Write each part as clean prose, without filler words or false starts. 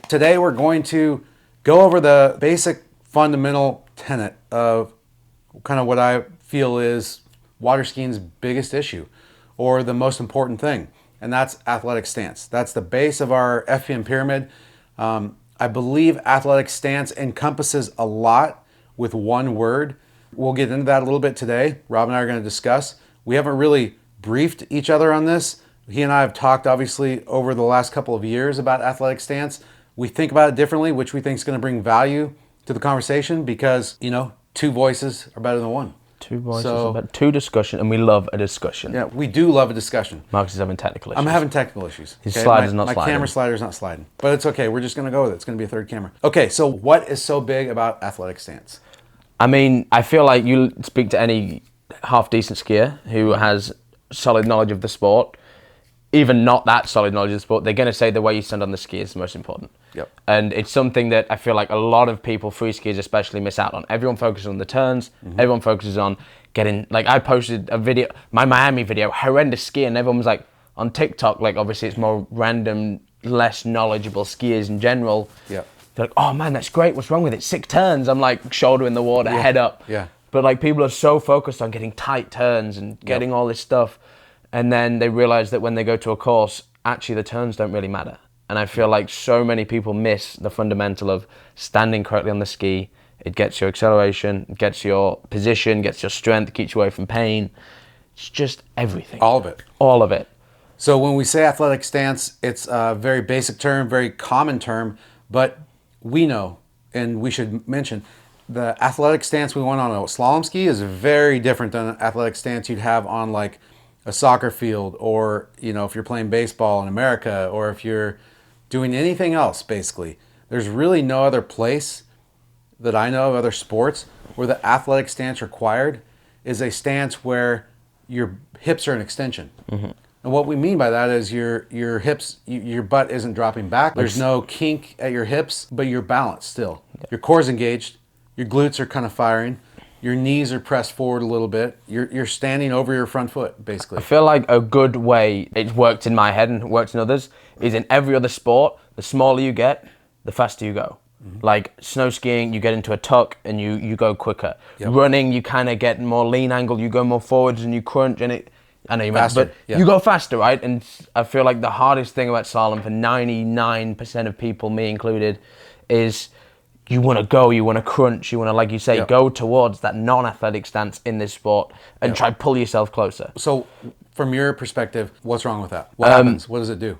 Today we're going to go over the basic fundamental tenet of kind of what I feel is water skiing's biggest issue, or the most important thing, and that's athletic stance. That's the base of our FPM pyramid. I believe athletic stance encompasses a lot with one word. We'll get into that a little bit today. Rob and I are going to discuss. We haven't really briefed each other on this. He and I have talked, obviously, over the last couple of years about athletic stance. We think about it differently, which we think is going to bring value to the conversation because, you know, two voices are better than one. Two voices, about two discussion, and we love a discussion. Yeah, we do love a discussion. Marcus is having technical issues. I'm having technical issues. His slider's not sliding. My camera slider's not sliding. But it's okay. We're just going to go with it. It's going to be a third camera. Okay, so what is so big about athletic stance? I mean, I feel like you speak to any half-decent skier who has solid knowledge of the sport, even not that solid knowledge of the sport, they're going to say the way you stand on the ski is the most important. Yep. And it's something that I feel like a lot of people, free skiers especially, miss out on. Everyone focuses on the turns. Everyone focuses on getting, like I posted a video, my Miami video, horrendous ski, and everyone was like, on TikTok, like obviously it's more random, less knowledgeable skiers in general. Yep. They're like, oh man, that's great, what's wrong with it? 6 turns. I'm like, shoulder in the water, head up. Yeah. But like people are so focused on getting tight turns and getting all this stuff. And then they realize that when they go to a course, actually the turns don't really matter. And I feel like so many people miss the fundamental of standing correctly on the ski. It gets your acceleration, it gets your position, gets your strength, keeps you away from pain. It's just everything. All of it. All of it. So when we say athletic stance, it's a very basic term, very common term, but we know, and we should mention, the athletic stance we want on a slalom ski is very different than an athletic stance you'd have on like a soccer field, or you know, if you're playing baseball in America, or if you're doing anything else. Basically, there's really no other place that I know of, other sports, where the athletic stance required is a stance where your hips are an extension. And what we mean by that is your hips, your butt isn't dropping back. There's no kink at your hips, but you're balanced still. Your core's engaged, your glutes are kind of firing, your knees are pressed forward a little bit. You're standing over your front foot, basically. I feel like a good way, it's worked in my head and it works in others, is in every other sport, the smaller you get, the faster you go. Like snow skiing, you get into a tuck and you go quicker. Running, you kind of get more lean angle, you go more forwards and you crunch, and I know you meant, but you go faster, right? And I feel like the hardest thing about slalom for 99% of people, me included, is you want to go, you want to crunch, you want to, like you say, go towards that non-athletic stance in this sport and try pull yourself closer. So from your perspective, what's wrong with that? What happens? What does it do?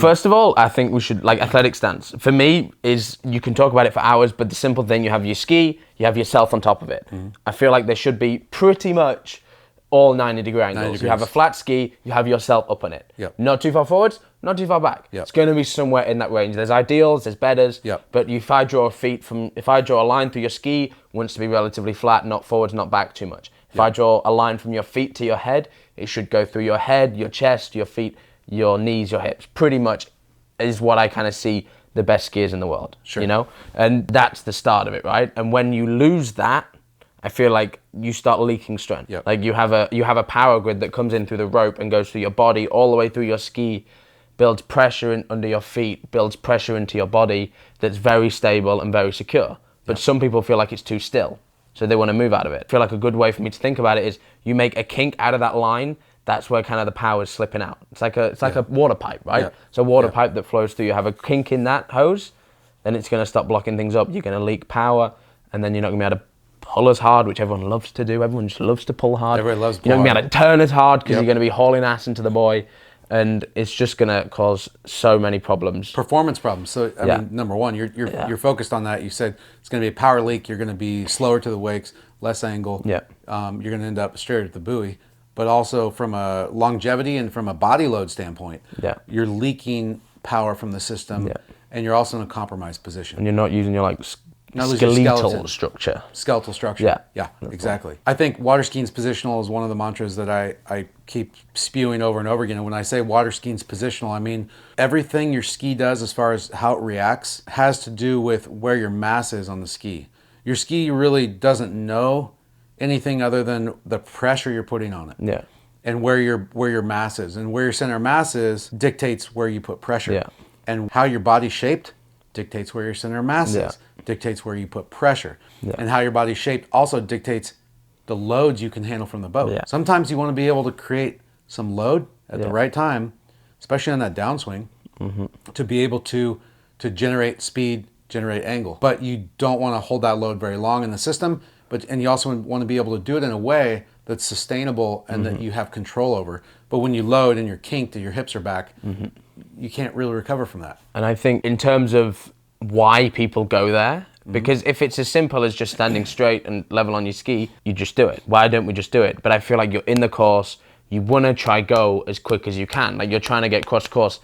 First of all, I think we should, like, athletic stance, for me, is, you can talk about it for hours, but the simple thing, you have your ski, you have yourself on top of it. I feel like there should be pretty much all 90-degree angles. You have a flat ski, you have yourself up on it. Not too far forwards, not too far back. It's going to be somewhere in that range. There's ideals, there's betters, but if I draw a line through your ski, wants to be relatively flat, not forwards, not back too much. If I draw a line from your feet to your head, it should go through your head, your chest, your feet, your knees, your hips. Pretty much is what I kind of see the best skiers in the world, you know? And that's the start of it, right? And when you lose that, I feel like you start leaking strength. Like you have a power grid that comes in through the rope and goes through your body all the way through your ski, builds pressure under your feet, builds pressure into your body that's very stable and very secure. But some people feel like it's too still, so they want to move out of it. I feel like a good way for me to think about it is you make a kink out of that line, that's where kind of the power is slipping out. It's like a water pipe, right? It's a water pipe that flows through. You have a kink in that hose, then it's going to stop blocking things up. You're going to leak power, and then you're not going to be able to pull as hard, which everyone loves to do. Everyone just loves to pull hard. Everyone loves to pull hard. You're not going to be able to turn as hard because you're going to be hauling ass into the buoy, and it's just going to cause so many problems. Performance problems. So, I mean, number one, you're focused on that. You said it's going to be a power leak. You're going to be slower to the wakes, less angle. You're going to end up straight at the buoy. But also from a longevity and from a body load standpoint, you're leaking power from the system, and you're also in a compromised position. And you're not using your skeletal structure. Skeletal structure. Yeah, exactly. I think water skiing's positional is one of the mantras that I keep spewing over and over again. And when I say water skiing's positional, I mean everything your ski does as far as how it reacts has to do with where your mass is on the ski. Your ski really doesn't know anything other than the pressure you're putting on it. And where your mass is. And where your center of mass is dictates where you put pressure. And how your body's shaped dictates where your center of mass Yeah. is, dictates where you put pressure. Yeah. And how your body's shaped also dictates the loads you can handle from the boat. Yeah. Sometimes you want to be able to create some load at the Yeah. right time, especially on that downswing, to be able to generate speed, generate angle. But you don't want to hold that load very long in the system, and you also want to be able to do it in a way that's sustainable and that you have control over. But when you load and you're kinked and your hips are back, you can't really recover from that. And I think in terms of why people go there, because if it's as simple as just standing straight and level on your ski, you just do it. Why don't we just do it? But I feel like you're in the course, you want to try go as quick as you can. Like you're trying to get cross course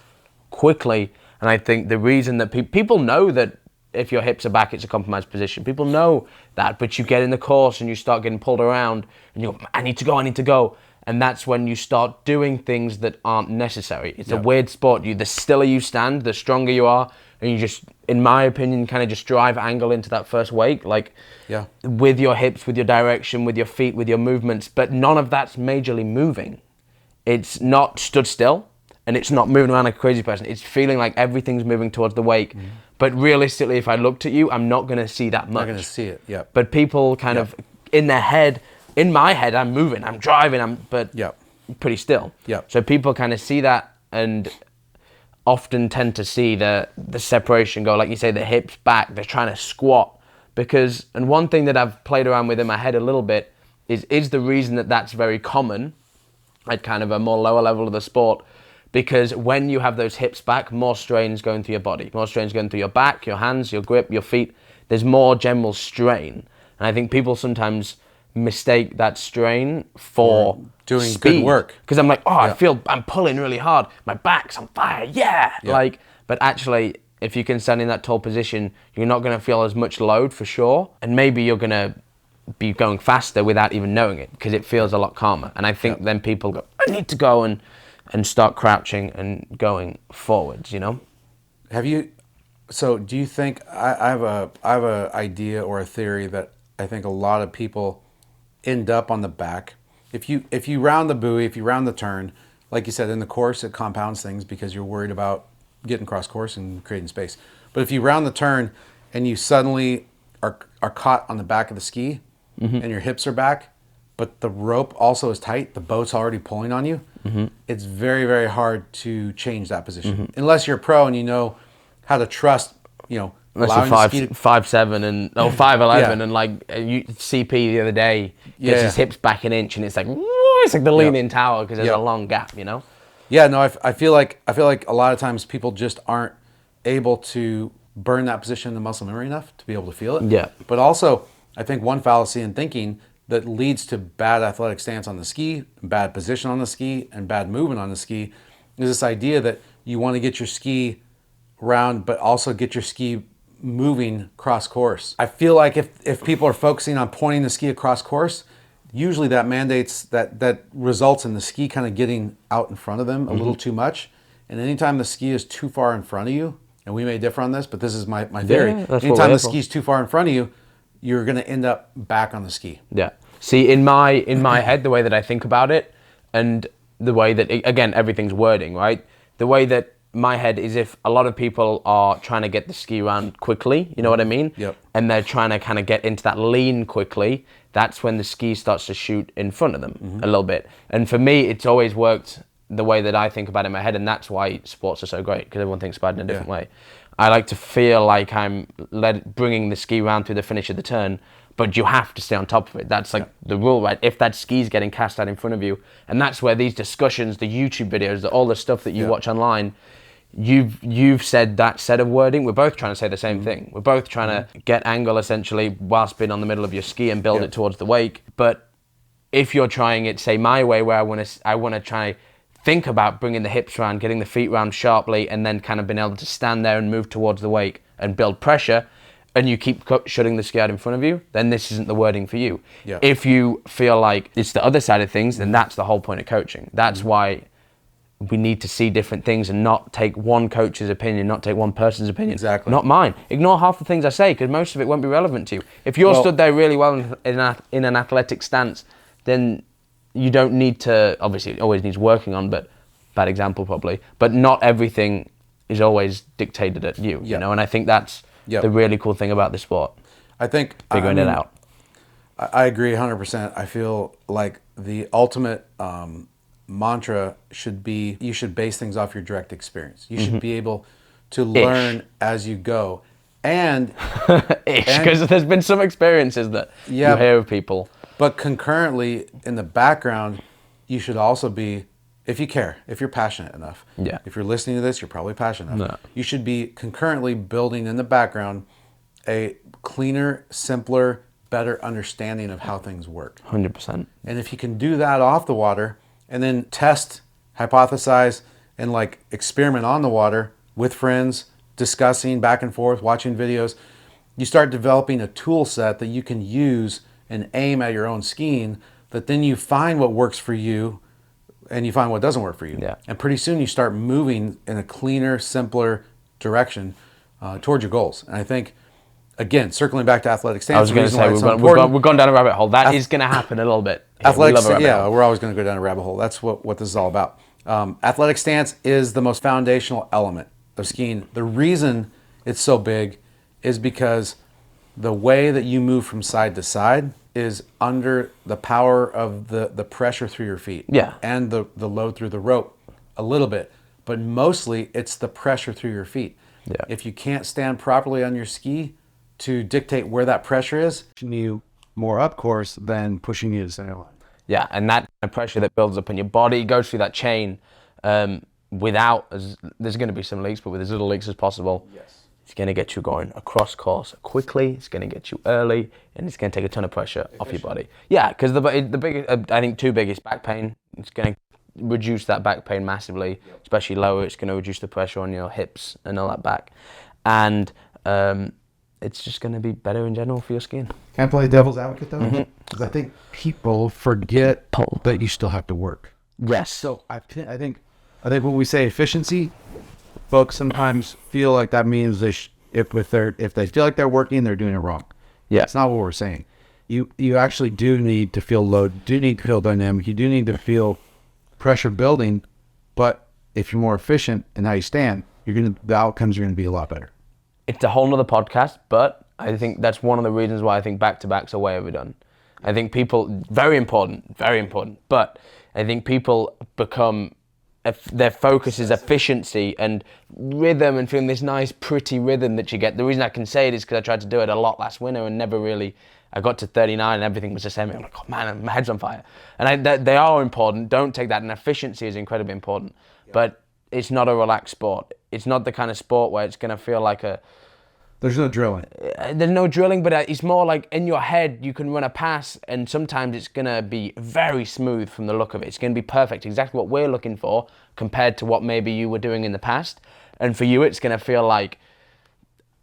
quickly. And I think the reason that people know that if your hips are back, it's a compromised position. People know that, but you get in the course and you start getting pulled around and you go, I need to go. And that's when you start doing things that aren't necessary. It's a weird sport. The stiller you stand, the stronger you are. And you just, in my opinion, kind of just drive angle into that first wake. Like with your hips, with your direction, with your feet, with your movements. But none of that's majorly moving. It's not stood still. And it's not moving around like a crazy person. It's feeling like everything's moving towards the wake. But realistically, if I looked at you, I'm not going to see that much. Not going to see it, But people kind of, in their head, in my head, I'm moving, I'm driving, but pretty still. So people kind of see that and often tend to see the separation go, like you say, the hips back, they're trying to squat. And one thing that I've played around with in my head a little bit is the reason that that's very common at kind of a more lower level of the sport. Because when you have those hips back, more strain's going through your body, more strain's going through your back, your hands, your grip, your feet. There's more general strain. And I think people sometimes mistake that strain for doing speed. Good work. Because I'm like, I'm pulling really hard. My back's on fire, but actually, if you can stand in that tall position, you're not going to feel as much load for sure. And maybe you're going to be going faster without even knowing it because it feels a lot calmer. And I think then people go, I need to go and start crouching and going forwards, you know? So do you think, I have a idea or a theory that I think a lot of people end up on the back. If you round the buoy, if you round the turn, like you said, in the course, it compounds things because you're worried about getting cross course and creating space. But if you round the turn and you suddenly are caught on the back of the ski and your hips are back, but the rope also is tight, the boat's already pulling on you, it's very, very hard to change that position. Unless you're a pro and you know how to trust, unless you're 5'7" and 5'11", and like CP the other day gets his hips back an inch, and it's like it's like the leaning tower because there's a long gap, you know. Yeah, no, I feel like a lot of times people just aren't able to burn that position in the muscle memory enough to be able to feel it. Yeah. But also, I think one fallacy in thinking that leads to bad athletic stance on the ski, bad position on the ski, and bad movement on the ski is this idea that you want to get your ski round, but also get your ski moving cross course. I feel like if people are focusing on pointing the ski across course, usually that mandates that results in the ski kind of getting out in front of them a little too much. And anytime the ski is too far in front of you, and we may differ on this, but this is my theory. Anytime the ski is too far in front of you, you're going to end up back on the ski. Yeah. See, in my head, the way that I think about it, and the way that, again, everything's wording, right? The way that my head is, if a lot of people are trying to get the ski round quickly, you know what I mean? Yep. And they're trying to kind of get into that lean quickly, that's when the ski starts to shoot in front of them a little bit. And for me, it's always worked the way that I think about it in my head, and that's why sports are so great, because everyone thinks about it in a different way. I like to feel like I'm bringing the ski round to the finish of the turn, but you have to stay on top of it. That's like the rule, right? If that ski's getting cast out in front of you, and that's where these discussions, the YouTube videos, all the stuff that you watch online, you've said that set of wording. We're both trying to say the same thing. We're both trying to get angle essentially whilst being on the middle of your ski and build it towards the wake. But if you're trying it, say my way, where I want to try think about bringing the hips round, getting the feet round sharply, and then kind of being able to stand there and move towards the wake and build pressure, and you keep shutting the ski out in front of you, then this isn't the wording for you. Yeah. If you feel like it's the other side of things, then that's the whole point of coaching. That's why we need to see different things and not take one coach's opinion, not take one person's opinion. Exactly. Not mine. Ignore half the things I say, because most of it won't be relevant to you. If you're stood there really well in an athletic stance, then you don't need to, obviously it always needs working on, but bad example probably, but not everything is always dictated at you, you know, and I think that's the really cool thing about the sport. I think figuring it out. I agree 100%. I feel like the ultimate mantra should be you should base things off your direct experience. You should be able to learn as you go. And because there's been some experiences that you hear of people. But concurrently, in the background, you should also be, if you care, if you're passionate enough. Yeah. If you're listening to this, you're probably passionate enough. You should be concurrently building in the background a cleaner, simpler, better understanding of how things work. 100%. And if you can do that off the water and then test, hypothesize, and like experiment on the water with friends, discussing back and forth, watching videos, you start developing a tool set that you can use and aim at your own skiing, that then you find what works for you and you find what doesn't work for you. Yeah. And pretty soon you start moving in a cleaner, simpler direction towards your goals. And I think, again, circling back to athletic stance, I was going to say, we've gone down a rabbit hole. That is going to happen a little bit. Athletic stance, we're always going to go down a rabbit hole. That's what this is all about. Athletic stance is the most foundational element of skiing. The reason it's so big is because the way that you move from side to side is under the power of the pressure through your feet. Yeah. And the load through the rope a little bit. But mostly it's the pressure through your feet. Yeah. If you can't stand properly on your ski to dictate where that pressure is, you more up course than pushing you to center line. Yeah, and that pressure that builds up in your body goes through that chain there's going to be some leaks, but with as little leaks as possible. Yes. It's going to get you going across course quickly. It's going to get you early, and it's going to take a ton of pressure off your body. Yeah, because the biggest, I think, two biggest, back pain. It's going to reduce that back pain massively, especially lower. It's going to reduce the pressure on your hips and all that back, and it's just going to be better in general for your skiing. Can I play devil's advocate though? Because I think people forget that you still have to work. Yes. So I think when we say efficiency, folks sometimes feel like that means if they feel like they're working, they're doing it wrong. Yeah. That's not what we're saying. You actually do need to feel load, do need to feel dynamic, you do need to feel pressure building, but if you're more efficient in how you stand, the outcomes are gonna be a lot better. It's a whole nother podcast, but I think that's one of the reasons why I think back-to-backs are way overdone. I think people, very important, but I think people become, their focus is efficiency and rhythm and feeling this nice, pretty rhythm that you get. The reason I can say it is because I tried to do it a lot last winter and never really, I got to 39 and everything was the same. I'm like, oh man, my head's on fire. And they are important, don't take that, and efficiency is incredibly important, but it's not a relaxed sport. It's not the kind of sport where it's going to feel like There's no drilling. There's no drilling, but it's more like in your head, you can run a pass and sometimes it's going to be very smooth from the look of it. It's going to be perfect, exactly what we're looking for compared to what maybe you were doing in the past. And for you, it's going to feel like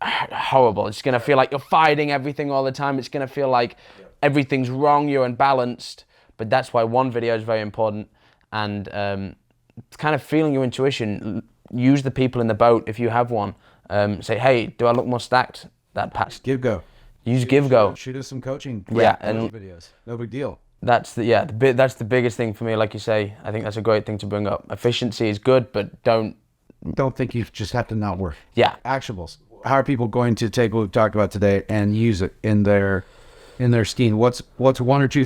horrible. It's going to feel like you're fighting everything all the time. It's going to feel like everything's wrong, you're unbalanced. But that's why one video is very important. And it's kind of feeling your intuition. Use the people in the boat if you have one. Say, hey, do I look more stacked that pass? GiveGo. Use GiveGo. Shoot us some coaching. And videos. No big deal. That's the biggest thing for me. Like you say, I think that's a great thing to bring up. Efficiency is good, but don't think you just have to not work. Yeah. Actionables. How are people going to take what we've talked about today and use it in their skiing? What's one or two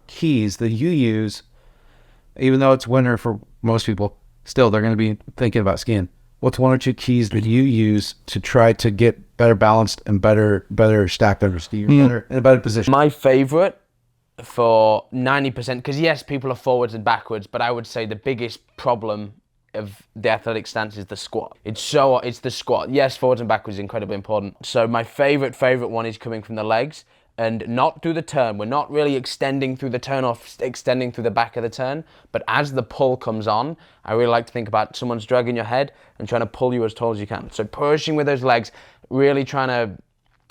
keys that you use, even though it's winter for most people, still they're going to be thinking about skiing. What's one or two keys that you use to try to get better balanced and better stacked under ski, better in a better position? My favorite for 90%, because yes, people are forwards and backwards, but I would say the biggest problem of the athletic stance is the squat. It's the squat. Yes, forwards and backwards is incredibly important. So my favorite one is coming from the legs and not through the turn. We're not really extending through the turn or extending through the back of the turn, but as the pull comes on, I really like to think about someone's dragging your head and trying to pull you as tall as you can. So pushing with those legs, really trying to,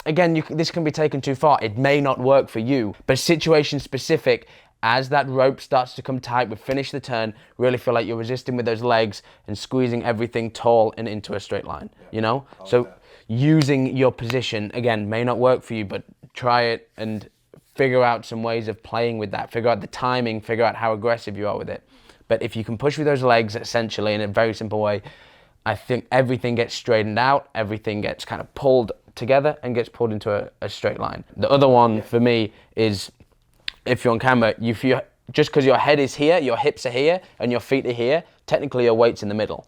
again, this can be taken too far. It may not work for you, but situation specific. As that rope starts to come tight, we finish the turn, really feel like you're resisting with those legs and squeezing everything tall and into a straight line, you know? So using your position, again, may not work for you, but try it and figure out some ways of playing with that. Figure out the timing, figure out how aggressive you are with it. But if you can push with those legs, essentially, in a very simple way, I think everything gets straightened out, everything gets kind of pulled together and gets pulled into a straight line. The other one for me is, if you're on camera, just because your head is here, your hips are here, and your feet are here, technically your weight's in the middle.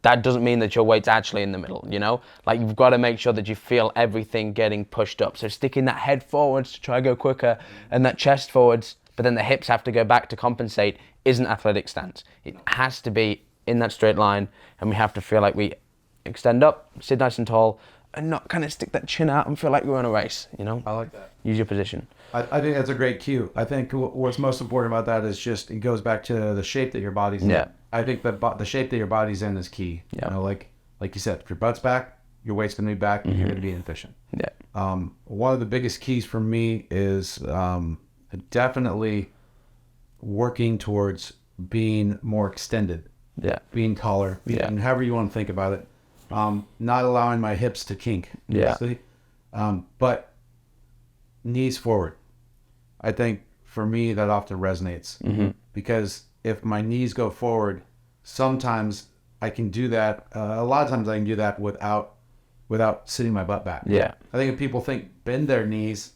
That doesn't mean that your weight's actually in the middle, you know? Like, you've got to make sure that you feel everything getting pushed up. So sticking that head forwards to try to go quicker, and that chest forwards, but then the hips have to go back to compensate, isn't athletic stance. It has to be in that straight line, and we have to feel like we extend up, sit nice and tall, and not kind of stick that chin out and feel like we're in a race, you know? I like that. Use your position. I think that's a great cue. I think what's most important about that is just it goes back to the shape that your body's in. Yeah. I think that the shape that your body's in is key. Yeah. You know, like you said, if your butt's back, your weight's going to be back, and you're going to be inefficient. Yeah. One of the biggest keys for me is definitely working towards being more extended. Yeah. Being taller. Being, however you want to think about it. Not allowing my hips to kink. Yeah. But knees forward. I think for me that often resonates because if my knees go forward, sometimes I can do that. A lot of times I can do that without sitting my butt back. Yeah. I think if people think bend their knees,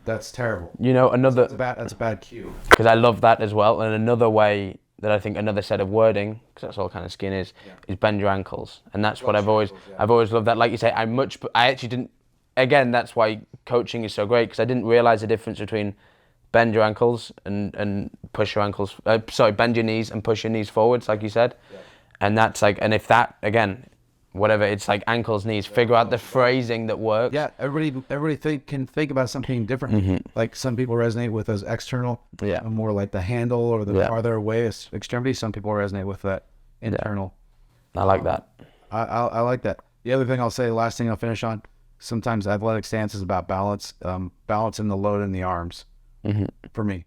that's terrible. You know, That's a bad cue. Because I love that as well. And another way that I think another set of wording, because that's all kind of skin is bend your ankles. And that's what I've always loved that. Like you say, I actually didn't, again, that's why coaching is so great, because I didn't realize the difference between bend your ankles and push your ankles, bend your knees and push your knees forwards, like you said. Yeah. And that's like, and if that, again, whatever, it's like ankles, knees, figure out the phrasing that works. Yeah, everybody can think about something different. Like some people resonate with those external, more like the handle or the farther away extremity. Some people resonate with that internal. I like that. I like that. The other thing I'll say, last thing I'll finish on, sometimes athletic stance is about balance, balancing the load in the arms for me.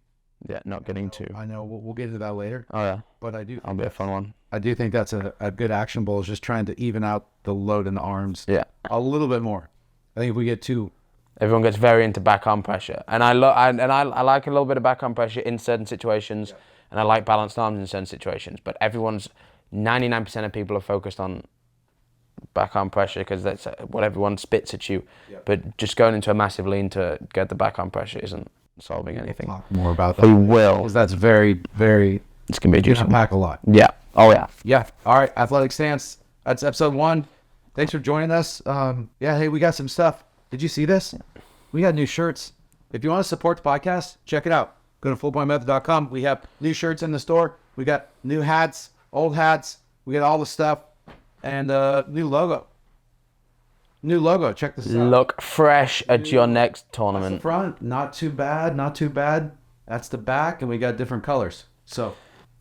Yeah, not getting too. I know we'll get into that later. Oh yeah, but I do. That'll be a fun one. I do think that's a good actionable, is just trying to even out the load in the arms. Yeah, a little bit more. I think if we get too, everyone gets very into back arm pressure, and I like a little bit of back arm pressure in certain situations, and I like balanced arms in certain situations. But 99% of people are focused on back arm pressure because that's what everyone spits at you. Yeah. But just going into a massive lean to get the back arm pressure isn't solving anything. We'll talk more about that. We will. Because that's very, very... It's going to be juicy. Pack a lot. Yeah. Oh, yeah. Yeah. All right. Athletic Stance. That's episode 1. Thanks for joining us. Hey, we got some stuff. Did you see this? We got new shirts. If you want to support the podcast, check it out. Go to fullpointmethod.com. We have new shirts in the store. We got new hats, old hats. We got all the stuff. And new logo. Check this out. Look fresh at your next tournament. That's the front, not too bad. That's the back, and we got different colors. So,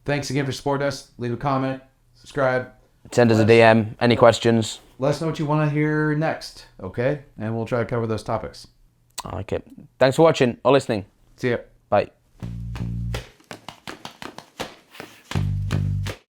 thanks again for supporting us. Leave a comment, subscribe. Send us a DM. Any questions? Let us know what you want to hear next, okay? And we'll try to cover those topics. I like it. Thanks for watching or listening. See ya. Bye.